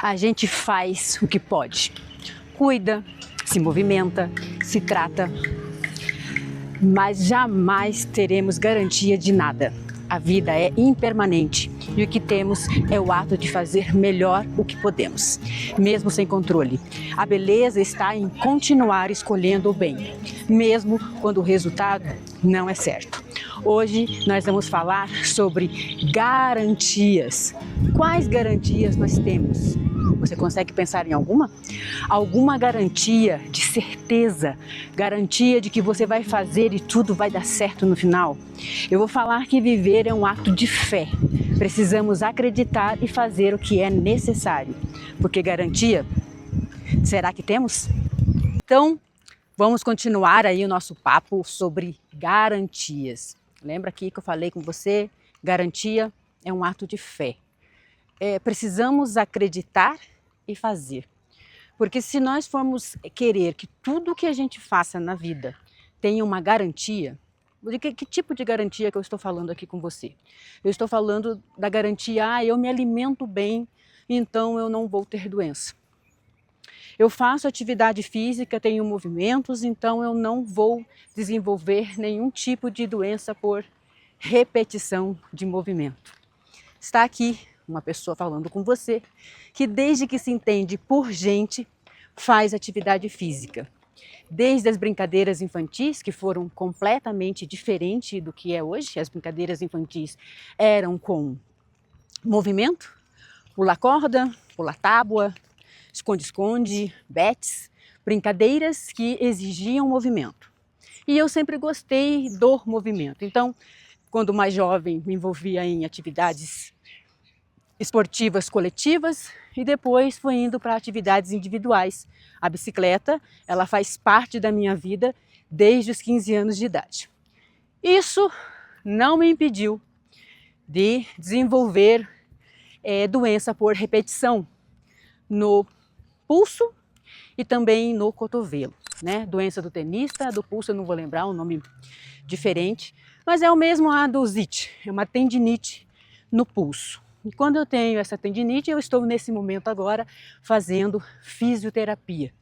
A gente faz o que pode. Cuida, se movimenta, se trata, mas jamais teremos garantia de nada. A vida é impermanente e o que temos é o ato de fazer melhor o que podemos, mesmo sem controle. A beleza está em continuar escolhendo o bem, mesmo quando o resultado não é certo. Hoje nós vamos falar sobre garantias. Quais garantias nós temos? Você consegue pensar em alguma? Alguma garantia de certeza, garantia de que você vai fazer e tudo vai dar certo no final? Eu vou falar que viver é um ato de fé. Precisamos acreditar e fazer o que é necessário. Porque garantia, será que temos? Então, vamos continuar aí o nosso papo sobre garantias. Lembra aqui que eu falei com você? Garantia é um ato de fé. Precisamos acreditar e fazer. Porque se nós formos querer que tudo que a gente faça na vida tenha uma garantia, de que tipo de garantia que eu estou falando aqui com você? Eu estou falando da garantia, eu me alimento bem, então eu não vou ter doença. Eu faço atividade física, tenho movimentos, então eu não vou desenvolver nenhum tipo de doença por repetição de movimento. Está aqui uma pessoa falando com você que desde que se entende por gente, faz atividade física. Desde as brincadeiras infantis, que foram completamente diferentes do que é hoje, as brincadeiras infantis eram com movimento, pular corda, pular tábua, esconde-esconde, bets, brincadeiras que exigiam movimento. E eu sempre gostei do movimento. Então, quando mais jovem, me envolvia em atividades esportivas coletivas e depois fui indo para atividades individuais. A bicicleta, ela faz parte da minha vida desde os 15 anos de idade. Isso não me impediu de desenvolver doença por repetição no pulso e também no cotovelo, né? Doença do tenista, do pulso eu não vou lembrar, um nome diferente, mas é o mesmo a do zite, é uma tendinite no pulso. E quando eu tenho essa tendinite, eu estou nesse momento agora fazendo fisioterapia.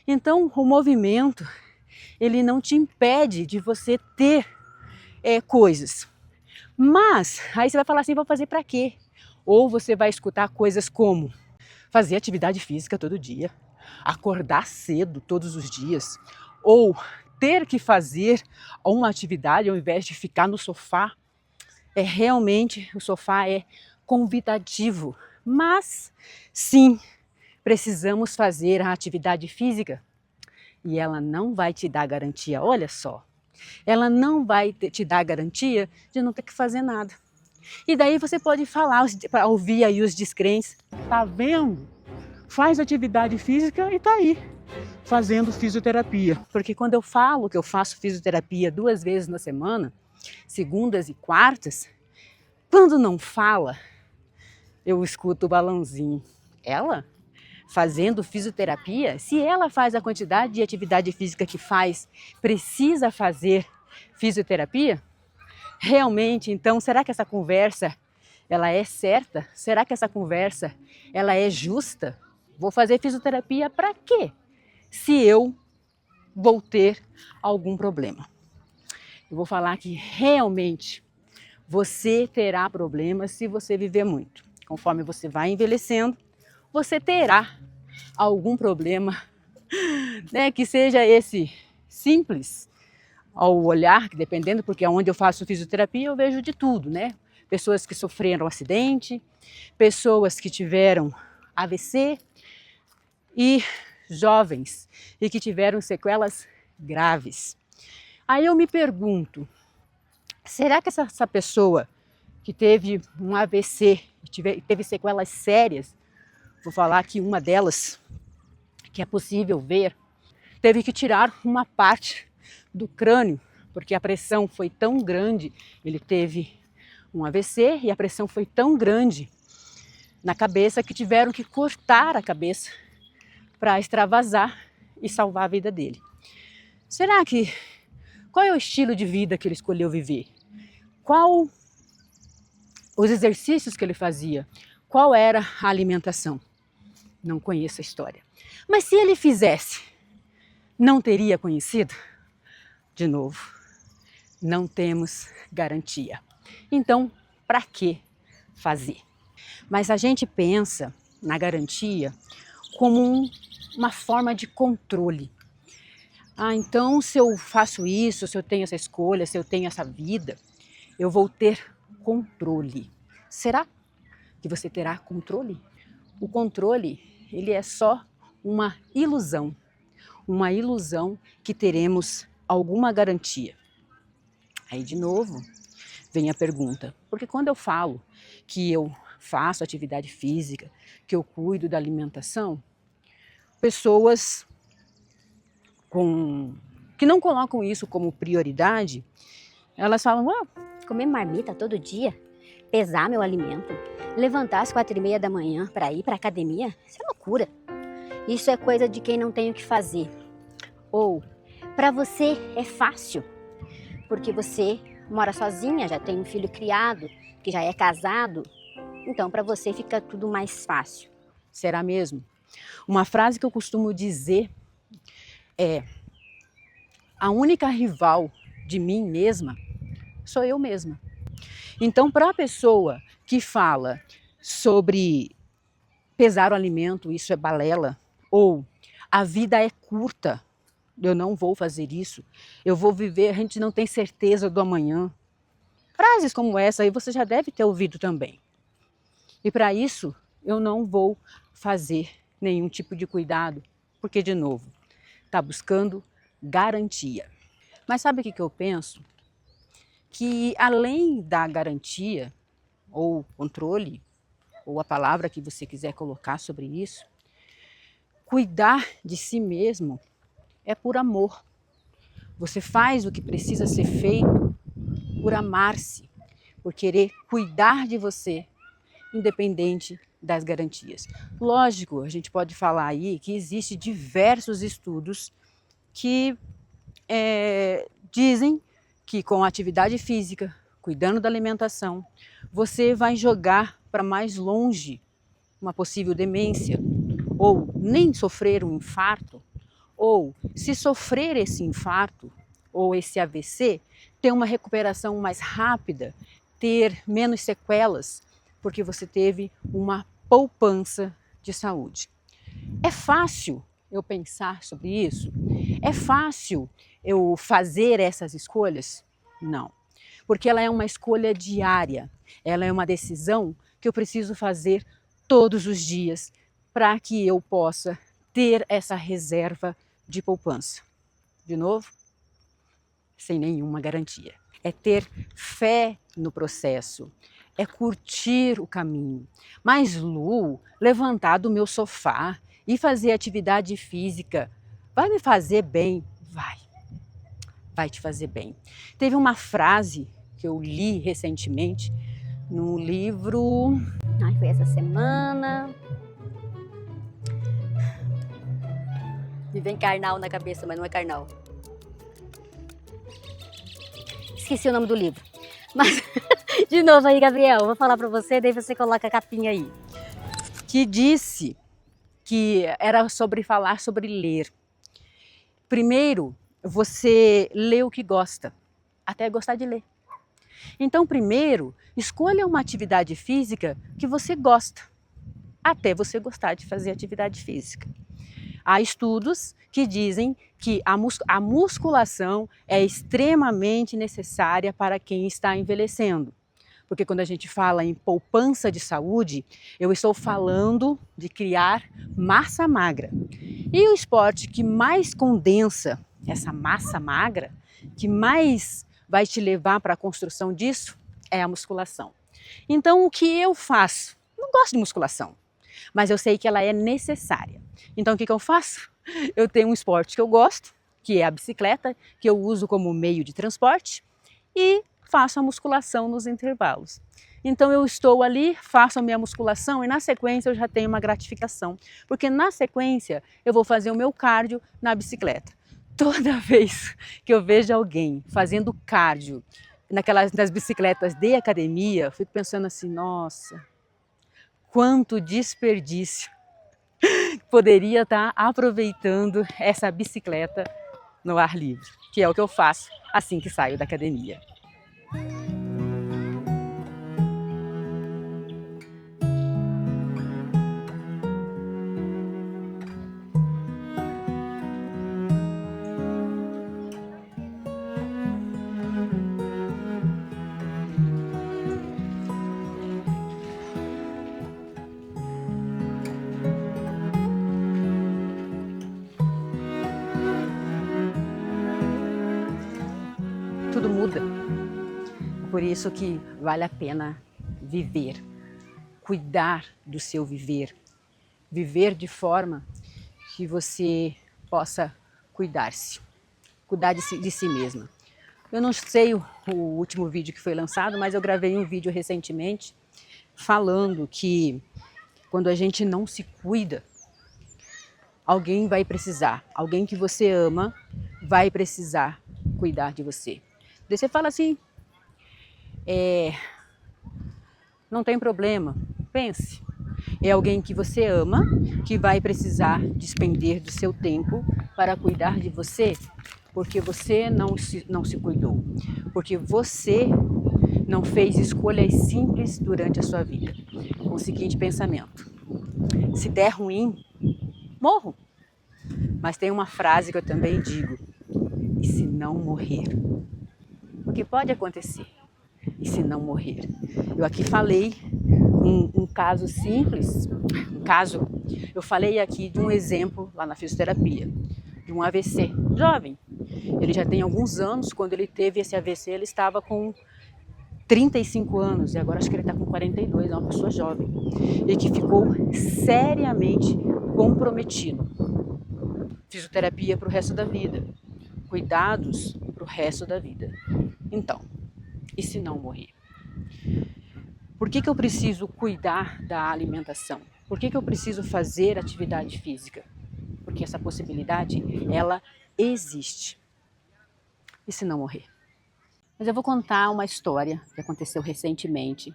Então, o movimento, ele não te impede de você ter coisas. Mas, aí você vai falar assim, vou fazer para quê? Ou você vai escutar coisas como fazer atividade física todo dia, acordar cedo todos os dias, ou ter que fazer uma atividade ao invés de ficar no sofá. Realmente, o sofá é convidativo, mas sim, precisamos fazer a atividade física e ela não vai te dar garantia, olha só, ela não vai te dar garantia de não ter que fazer nada. E daí você pode falar, para ouvir aí os descrentes, tá vendo? Faz atividade física e tá aí, fazendo fisioterapia. Porque quando eu falo que eu faço fisioterapia 2 vezes na semana, segundas e quartas, quando não fala, eu escuto o balãozinho. Ela fazendo fisioterapia, se ela faz a quantidade de atividade física que faz, precisa fazer fisioterapia? Realmente, então, será que essa conversa ela é certa? Será que essa conversa ela é justa? Vou fazer fisioterapia para quê? Se eu vou ter algum problema. Eu vou falar que realmente você terá problemas se você viver muito. Conforme você vai envelhecendo, você terá algum problema, né, que seja esse simples ao olhar, que dependendo, porque onde eu faço fisioterapia eu vejo de tudo, né? Pessoas que sofreram acidente, pessoas que tiveram AVC e jovens e que tiveram sequelas graves. Aí eu me pergunto, será que essa pessoa que teve um AVC, teve sequelas sérias, vou falar aqui uma delas, que é possível ver, teve que tirar uma parte do crânio, porque a pressão foi tão grande, ele teve um AVC e a pressão foi tão grande na cabeça que tiveram que cortar a cabeça para extravasar e salvar a vida dele. Qual é o estilo de vida que ele escolheu viver? Qual os exercícios que ele fazia? Qual era a alimentação? Não conheço a história. Mas se ele fizesse, não teria conhecido? De novo, não temos garantia. Então, para que fazer? Mas a gente pensa na garantia como uma forma de controle. Então se eu faço isso, se eu tenho essa escolha, se eu tenho essa vida, eu vou ter controle. Será que você terá controle? O controle, ele é só uma ilusão que teremos alguma garantia. Aí de novo vem a pergunta, porque quando eu falo que eu faço atividade física, que eu cuido da alimentação, pessoas que não colocam isso como prioridade, elas falam, Comer marmita todo dia, pesar meu alimento, levantar às 4h30 da manhã para ir para academia, isso é loucura. Isso é coisa de quem não tem o que fazer. Ou, para você é fácil, porque você mora sozinha, já tem um filho criado, que já é casado, então para você fica tudo mais fácil. Será mesmo? Uma frase que eu costumo dizer é: a única rival de mim mesma sou eu mesma. Então, para a pessoa que fala sobre pesar o alimento, isso é balela, ou a vida é curta, eu não vou fazer isso, eu vou viver, a gente não tem certeza do amanhã. Frases como essa aí você já deve ter ouvido também. E para isso, eu não vou fazer nenhum tipo de cuidado, porque, de novo, está buscando garantia. Mas sabe o que eu penso? Que além da garantia, ou controle, ou a palavra que você quiser colocar sobre isso, cuidar de si mesmo é por amor. Você faz o que precisa ser feito por amar-se, por querer cuidar de você, independente das garantias. Lógico, a gente pode falar aí que existem diversos estudos que dizem que com a atividade física, cuidando da alimentação, você vai jogar para mais longe uma possível demência, ou nem sofrer um infarto, ou se sofrer esse infarto ou esse AVC, ter uma recuperação mais rápida, ter menos sequelas, porque você teve uma poupança de saúde. É fácil eu pensar sobre isso? É fácil eu fazer essas escolhas? Não, porque ela é uma escolha diária, ela é uma decisão que eu preciso fazer todos os dias para que eu possa ter essa reserva de poupança. De novo, sem nenhuma garantia. É ter fé no processo, é curtir o caminho. Mas Lu, levantar do meu sofá e fazer atividade física, vai me fazer bem? Vai te fazer bem. Teve uma frase que eu li recentemente no livro... Foi essa semana. Me vem carnal na cabeça, mas não é carnal. Esqueci o nome do livro. Mas, de novo aí, Gabriel, vou falar para você, daí você coloca a capinha aí. Que disse que era sobre falar sobre ler. Primeiro, você lê o que gosta, até gostar de ler. Então, primeiro, escolha uma atividade física que você gosta, até você gostar de fazer atividade física. Há estudos que dizem que a musculação é extremamente necessária para quem está envelhecendo. Porque quando a gente fala em poupança de saúde, eu estou falando de criar massa magra. E o esporte que mais condensa essa massa magra, que mais vai te levar para a construção disso, é a musculação. Então, o que eu faço? Não gosto de musculação, mas eu sei que ela é necessária. Então, o que eu faço? Eu tenho um esporte que eu gosto, que é a bicicleta, que eu uso como meio de transporte, e faço a musculação nos intervalos. Então eu estou ali, faço a minha musculação e na sequência eu já tenho uma gratificação, porque na sequência eu vou fazer o meu cardio na bicicleta. Toda vez que eu vejo alguém fazendo cardio nas bicicletas de academia, eu fico pensando assim, nossa, quanto desperdício poderia estar aproveitando essa bicicleta no ar livre, que é o que eu faço assim que saio da academia. Tudo muda. Por isso que vale a pena viver, cuidar do seu viver, viver de forma que você possa cuidar-se, cuidar de si mesma. Eu não sei o último vídeo que foi lançado, mas eu gravei um vídeo recentemente falando que quando a gente não se cuida, alguém vai precisar, alguém que você ama vai precisar cuidar de você. Daí você fala assim, não tem problema, pense. É alguém que você ama, que vai precisar despender do seu tempo para cuidar de você, porque você não se cuidou, porque você não fez escolhas simples durante a sua vida. Com o seguinte pensamento, se der ruim, morro. Mas tem uma frase que eu também digo, e se não morrer? Porque pode acontecer, e se não morrer? Eu aqui falei um caso simples, eu falei aqui de um exemplo lá na fisioterapia, de um AVC, jovem. Ele já tem alguns anos, quando ele teve esse AVC, ele estava com 35 anos, e agora acho que ele está com 42, é uma pessoa jovem, e que ficou seriamente comprometido. Fisioterapia para o resto da vida, cuidados para o resto da vida. Então, e se não morrer? Por que eu preciso cuidar da alimentação? Por que eu preciso fazer atividade física? Porque essa possibilidade, ela existe. E se não morrer? Mas eu vou contar uma história que aconteceu recentemente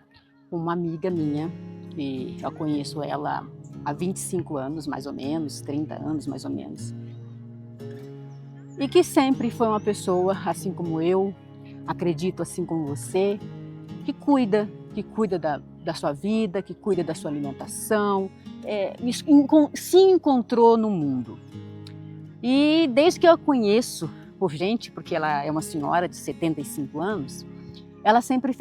com uma amiga minha, que eu conheço ela há 25 anos, mais ou menos, 30 anos, mais ou menos. E que sempre foi uma pessoa, assim como eu, acredito assim como você, que cuida da sua vida, que cuida da sua alimentação, se encontrou no mundo. E desde que eu a conheço por gente, porque ela é uma senhora de 75 anos, ela sempre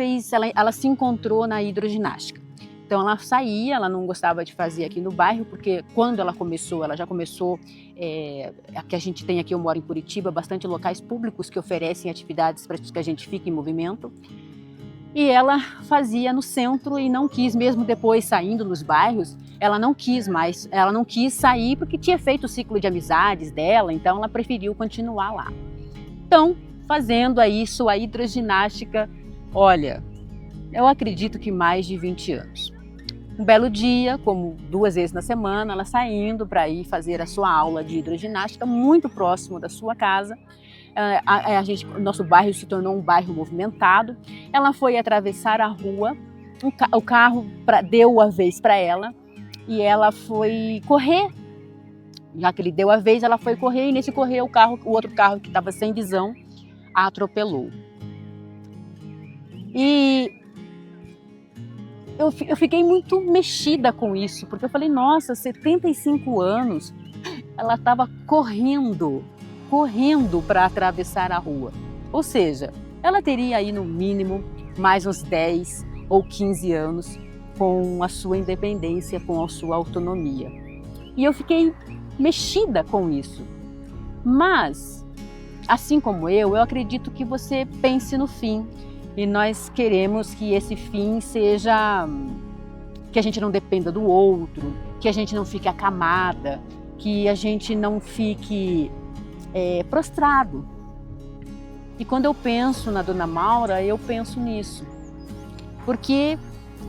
ela se encontrou na hidroginástica. Então ela saía, ela não gostava de fazer aqui no bairro, porque quando ela já começou, que a gente tem aqui, eu moro em Curitiba, bastante locais públicos que oferecem atividades para que a gente fique em movimento. E ela fazia no centro e não quis, mesmo depois saindo nos bairros, ela não quis sair porque tinha feito o ciclo de amizades dela, então ela preferiu continuar lá. Então, fazendo aí sua hidroginástica, olha, eu acredito que mais de 20 anos. Um belo dia, como 2 vezes na semana, ela saindo para ir fazer a sua aula de hidroginástica muito próximo da sua casa. Nosso bairro se tornou um bairro movimentado. Ela foi atravessar a rua, o carro deu a vez para ela e ela foi correr. Já que ele deu a vez, ela foi correr e nesse correr o outro carro que estava sem visão a atropelou. E eu fiquei muito mexida com isso, porque eu falei, nossa, 75 anos, ela estava correndo para atravessar a rua. Ou seja, ela teria aí no mínimo mais uns 10 ou 15 anos com a sua independência, com a sua autonomia. E eu fiquei mexida com isso. Mas, assim como eu acredito que você pense no fim. E nós queremos que esse fim seja que a gente não dependa do outro, que a gente não fique acamada, que a gente não fique prostrado. E quando eu penso na Dona Maura, eu penso nisso, porque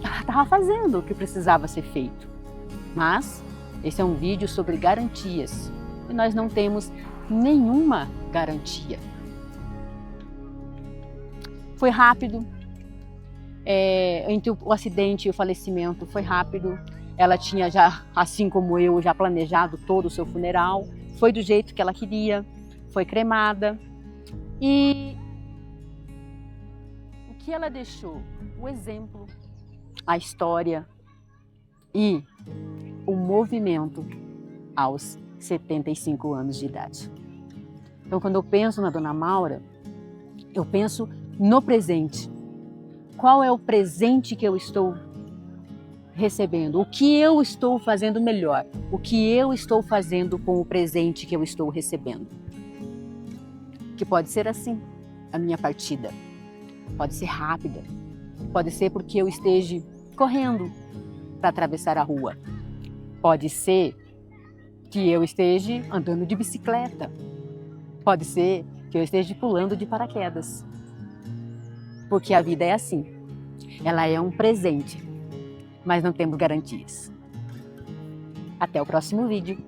ela estava fazendo o que precisava ser feito. Mas esse é um vídeo sobre garantias e nós não temos nenhuma garantia. Foi rápido, entre o acidente e o falecimento foi rápido. ela tinha já, assim como eu, já planejado todo o seu funeral. Foi do jeito que ela queria, foi cremada. E o que ela deixou? O exemplo, a história e o movimento aos 75 anos de idade. Então, quando eu penso na Dona Maura, eu penso no presente. Qual é o presente que eu estou recebendo? O que eu estou fazendo melhor? O que eu estou fazendo com o presente que eu estou recebendo? Que pode ser assim, a minha partida. Pode ser rápida. Pode ser porque eu esteja correndo para atravessar a rua. Pode ser que eu esteja andando de bicicleta. Pode ser que eu esteja pulando de paraquedas. Porque a vida é assim. Ela é um presente, mas não temos garantias. Até o próximo vídeo.